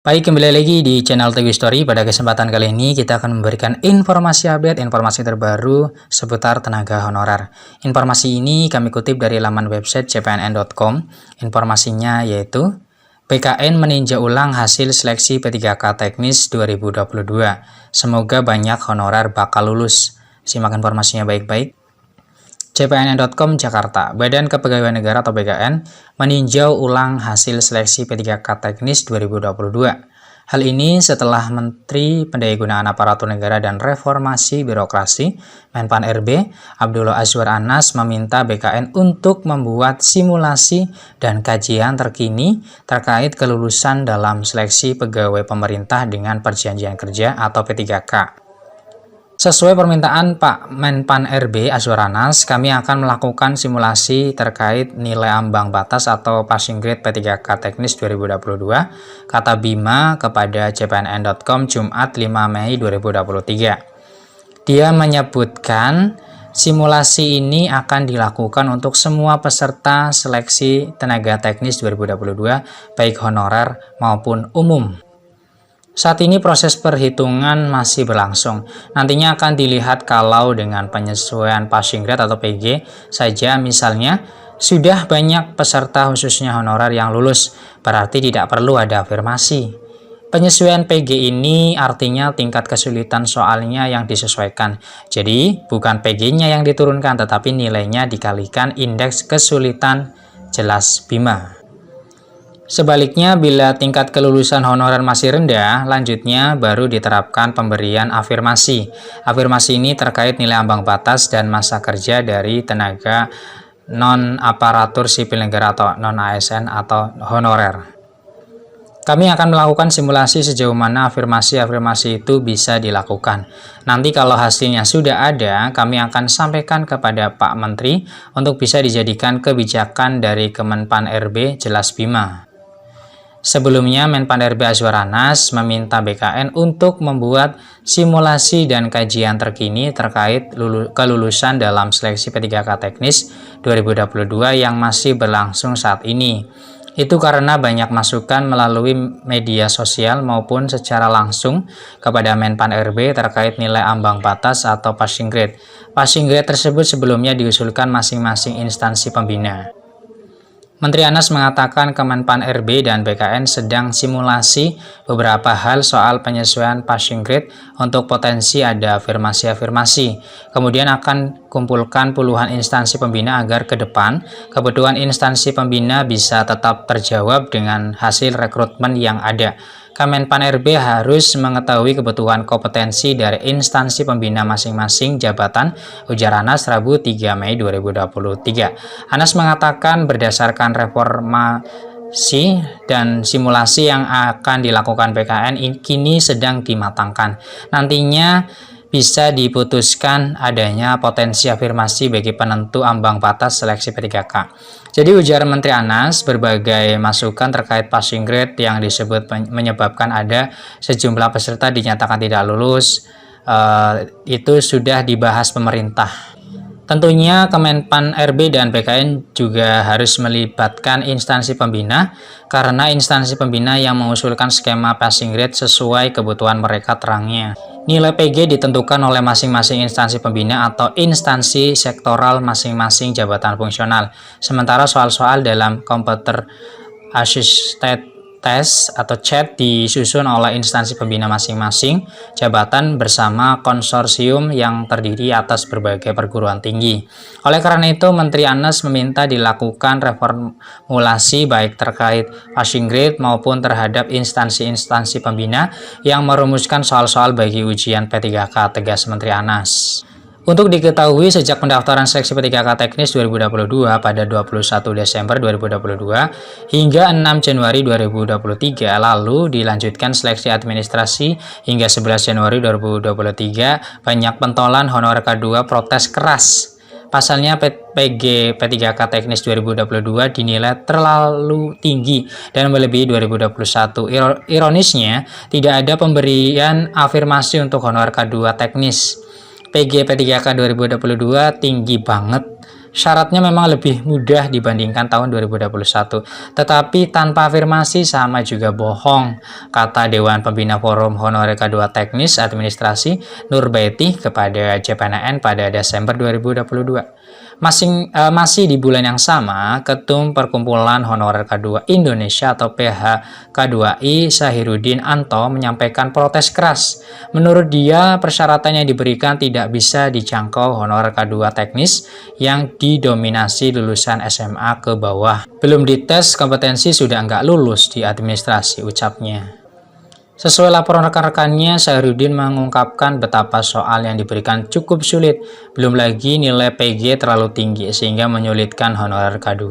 Baik, kembali lagi di channel Teguh Story. Pada kesempatan kali ini kita akan memberikan informasi update, informasi terbaru seputar tenaga honorer. Informasi ini kami kutip dari laman website cpnn.com. Informasinya yaitu BKN meninjau ulang hasil seleksi P3K Teknis 2022. Semoga banyak honorer bakal lulus. Simak informasinya baik-baik. cpnn.com Jakarta, Badan Kepegawaian Negara atau BKN meninjau ulang hasil seleksi P3K Teknis 2022. Hal ini setelah Menteri Pendayagunaan Aparatur Negara dan Reformasi Birokrasi Menpan RB Abdullah Azwar Anas meminta BKN untuk membuat simulasi dan kajian terkini terkait kelulusan dalam seleksi pegawai pemerintah dengan perjanjian kerja atau P3K. Sesuai permintaan Pak Menpan RB Azwar Anas, kami akan melakukan simulasi terkait nilai ambang batas atau passing grade P3K Teknis 2022, kata Bima kepada cpnn.com Jumat 5 Mei 2023. Dia menyebutkan simulasi ini akan dilakukan untuk semua peserta seleksi tenaga teknis 2022, baik honorer maupun umum. Saat ini proses perhitungan masih berlangsung. Nantinya akan dilihat kalau dengan penyesuaian passing grade atau PG saja misalnya sudah banyak peserta khususnya honorer yang lulus, berarti tidak perlu ada afirmasi. Penyesuaian PG ini artinya tingkat kesulitan soalnya yang disesuaikan. Jadi bukan PG-nya yang diturunkan tetapi nilainya dikalikan indeks kesulitan, jelas Bima. Sebaliknya, bila tingkat kelulusan honorer masih rendah, lanjutnya baru diterapkan pemberian afirmasi. Afirmasi ini terkait nilai ambang batas dan masa kerja dari tenaga non-aparatur sipil negara atau non-ASN atau honorer. Kami akan melakukan simulasi sejauh mana afirmasi-afirmasi itu bisa dilakukan. Nanti kalau hasilnya sudah ada, kami akan sampaikan kepada Pak Menteri untuk bisa dijadikan kebijakan dari Kemenpan RB, jelas Bima. Sebelumnya, Menpan RB Azwar Anas meminta BKN untuk membuat simulasi dan kajian terkini terkait kelulusan dalam seleksi P3K Teknis 2022 yang masih berlangsung saat ini. Itu karena banyak masukan melalui media sosial maupun secara langsung kepada Menpan RB terkait nilai ambang batas atau passing grade. Passing grade tersebut sebelumnya diusulkan masing-masing instansi pembina. Menteri Anas mengatakan Kemenpan RB dan BKN sedang simulasi beberapa hal soal penyesuaian passing grade untuk potensi ada afirmasi-afirmasi. Kemudian akan kumpulkan puluhan instansi pembina agar ke depan kebutuhan instansi pembina bisa tetap terjawab dengan hasil rekrutmen yang ada. Kemenpan RB harus mengetahui kebutuhan kompetensi dari instansi pembina masing-masing jabatan, ujar Anas Rabu 3 Mei 2023. Anas mengatakan berdasarkan reformasi dan simulasi yang akan dilakukan BKN kini sedang dimatangkan. Nantinya bisa diputuskan adanya potensi afirmasi bagi penentu ambang batas seleksi P3K. Jadi ujar Menteri Anas, berbagai masukan terkait passing grade yang disebut menyebabkan ada sejumlah peserta dinyatakan tidak lulus, itu sudah dibahas pemerintah. Tentunya Kemenpan RB dan BKN juga harus melibatkan instansi pembina karena instansi pembina yang mengusulkan skema passing grade sesuai kebutuhan mereka terangnya. Nilai PG ditentukan oleh masing-masing instansi pembina atau instansi sektoral masing-masing jabatan fungsional. Sementara soal-soal dalam Computer Assisted Test atau CHAT disusun oleh instansi pembina masing-masing jabatan bersama konsorsium yang terdiri atas berbagai perguruan tinggi. Oleh karena itu, Menteri Anas meminta dilakukan reformulasi baik terkait passing grade maupun terhadap instansi-instansi pembina yang merumuskan soal-soal bagi ujian P3K, tegas Menteri Anas. Untuk diketahui, sejak pendaftaran seleksi P3K Teknis 2022 pada 21 Desember 2022 hingga 6 Januari 2023 lalu dilanjutkan seleksi administrasi hingga 11 Januari 2023, banyak pentolan honorer K2 protes keras. Pasalnya PG P3K Teknis 2022 dinilai terlalu tinggi dan melebihi 2021. Ironisnya, tidak ada pemberian afirmasi untuk honorer K2 teknis. PG P3K 2022 tinggi banget, Syaratnya memang lebih mudah dibandingkan tahun 2021, tetapi tanpa afirmasi sama juga bohong, kata Dewan Pembina Forum Honorer K2 Teknis Administrasi Nurbaiti kepada CPNN pada Desember 2022. Masih di bulan yang sama, Ketum Perkumpulan Honorer K2 Indonesia atau PHK2I Sahirudin Anto menyampaikan protes keras. Menurut dia, persyaratan yang diberikan tidak bisa dijangkau honorer K2 teknis yang didominasi lulusan SMA ke bawah. Belum dites kompetensi sudah nggak lulus di administrasi, ucapnya. Sesuai laporan rekan-rekannya, Sahirudin mengungkapkan betapa soal yang diberikan cukup sulit, belum lagi nilai PG terlalu tinggi sehingga menyulitkan honorer K2.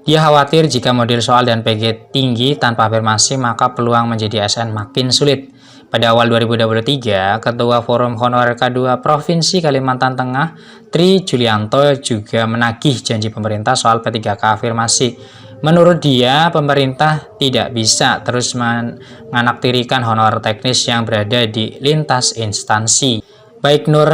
Dia khawatir jika model soal dan PG tinggi tanpa afirmasi maka peluang menjadi ASN makin sulit. Pada awal 2023, Ketua Forum Honorer K2 Provinsi Kalimantan Tengah, Tri Julianto juga menagih janji pemerintah soal P3K afirmasi. Menurut dia, pemerintah tidak bisa terus menganaktirikan honorer teknis yang berada di lintas instansi. Baik Nur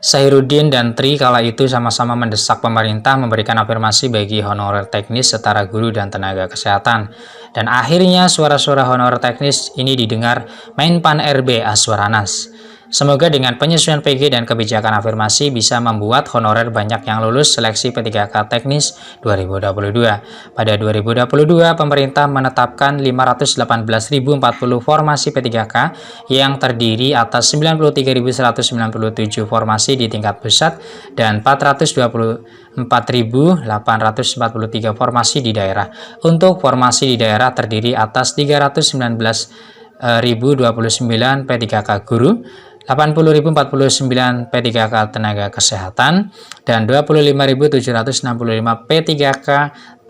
Sahirudin dan Tri kala itu sama-sama mendesak pemerintah memberikan afirmasi bagi honorer teknis setara guru dan tenaga kesehatan. Dan akhirnya suara-suara honorer teknis ini didengar Menpan RB Aswaranas. Semoga dengan penyesuaian PG dan kebijakan afirmasi bisa membuat honorer banyak yang lulus seleksi P3K teknis 2022. Pada 2022, pemerintah menetapkan 518.040 formasi P3K yang terdiri atas 93.197 formasi di tingkat pusat dan 424.843 formasi di daerah. Untuk formasi di daerah terdiri atas 319.029 P3K guru, 80.049 P3K tenaga kesehatan, dan 25.765 P3K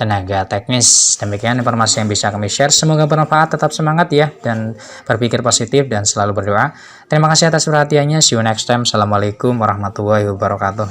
tenaga teknis. Demikian informasi yang bisa kami share. Semoga bermanfaat, tetap semangat ya, dan berpikir positif dan selalu berdoa. Terima kasih atas perhatiannya. See you next time. Assalamualaikum warahmatullahi wabarakatuh.